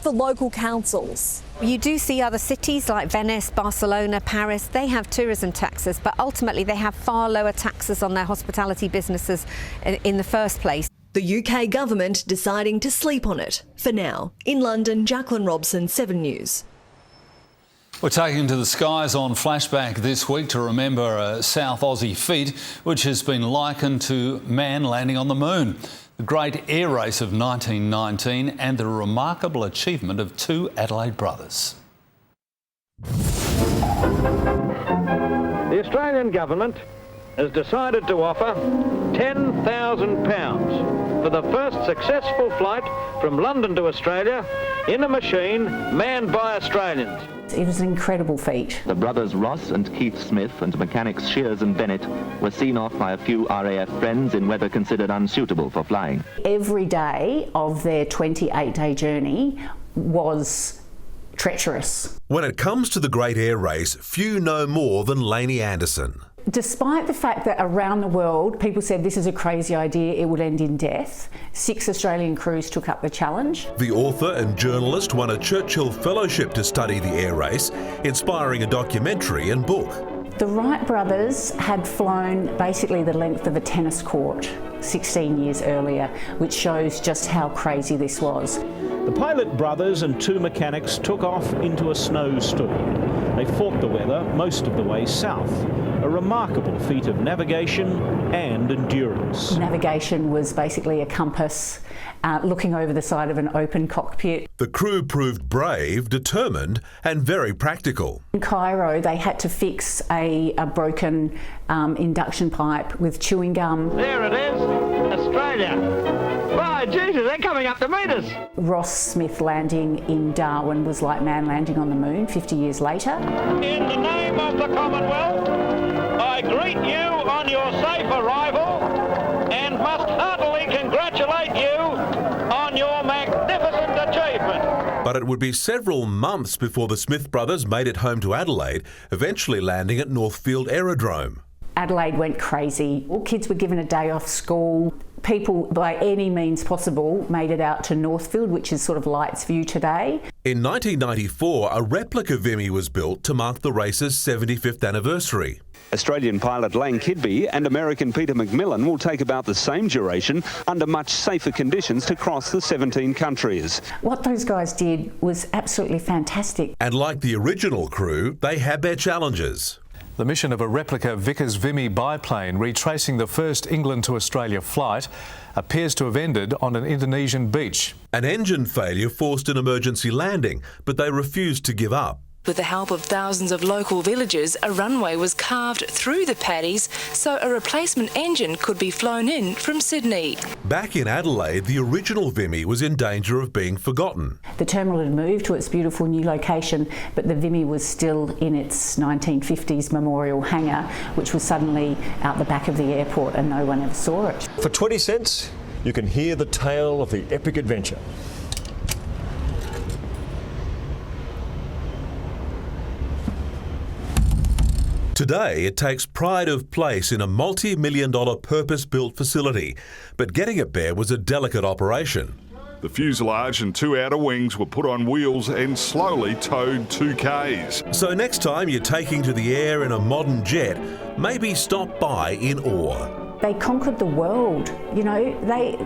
for local councils. You do see other cities like Venice, Barcelona, Paris, they have tourism taxes, but ultimately they have far lower taxes on their hospitality businesses in the first place. The UK government deciding to sleep on it. For now, in London, Jacqueline Robson, 7 News. We're taking to the skies on Flashback this week to remember a South Aussie feat which has been likened to man landing on the moon. The great air race of 1919 and the remarkable achievement of two Adelaide brothers. The Australian government has decided to offer £10,000 for the first successful flight from London to Australia in a machine manned by Australians. It was an incredible feat. The brothers Ross and Keith Smith and mechanics Shears and Bennett were seen off by a few RAF friends in weather considered unsuitable for flying. Every day of their 28-day journey was treacherous. When it comes to the Great Air Race, few know more than Lainey Anderson. Despite the fact that around the world people said this is a crazy idea, it would end in death, 6 Australian crews took up the challenge. The author and journalist won a Churchill Fellowship to study the air race, inspiring a documentary and book. The Wright brothers had flown basically the length of a tennis court 16 years earlier, which shows just how crazy this was. The Pilot brothers and 2 mechanics took off into a snowstorm. They fought the weather most of the way south. A remarkable feat of navigation and endurance. Navigation was basically a compass looking over the side of an open cockpit. The crew proved brave, determined and very practical. In Cairo, they had to fix a broken induction pipe with chewing gum. There it is, Australia. By Jesus, they're coming up to meet us. Ross Smith landing in Darwin was like man landing on the moon 50 years later. In the name of the Commonwealth, I greet you on your safe arrival and must heartily congratulate you on your magnificent achievement. But it would be several months before the Smith brothers made it home to Adelaide, eventually landing at Northfield Aerodrome. Adelaide went crazy. All kids were given a day off school. People, by any means possible, made it out to Northfield, which is sort of Light's View today. In 1994, a replica Vimy was built to mark the race's 75th anniversary. Australian pilot Lane Kidby and American Peter McMillan will take about the same duration under much safer conditions to cross the 17 countries. What those guys did was absolutely fantastic. And like the original crew, they had their challenges. The mission of a replica Vickers Vimy biplane retracing the first England to Australia flight appears to have ended on an Indonesian beach. An engine failure forced an emergency landing, but they refused to give up. With the help of thousands of local villagers, a runway was carved through the paddies so a replacement engine could be flown in from Sydney. Back in Adelaide, the original Vimy was in danger of being forgotten. The terminal had moved to its beautiful new location, but the Vimy was still in its 1950s memorial hangar, which was suddenly out the back of the airport and no one ever saw it. For 20 cents, you can hear the tale of the epic adventure. Today, it takes pride of place in a multi-million-dollar purpose-built facility, but getting it there was a delicate operation. The fuselage and 2 outer wings were put on wheels and slowly towed 2 Ks. So next time you're taking to the air in a modern jet, maybe stop by in awe. They conquered the world, you know,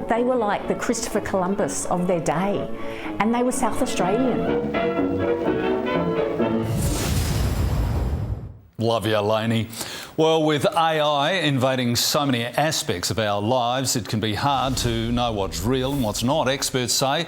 they were like the Christopher Columbus of their day, and they were South Australian. Love you, Lainey. Well, with AI invading so many aspects of our lives, it can be hard to know what's real and what's not. Experts say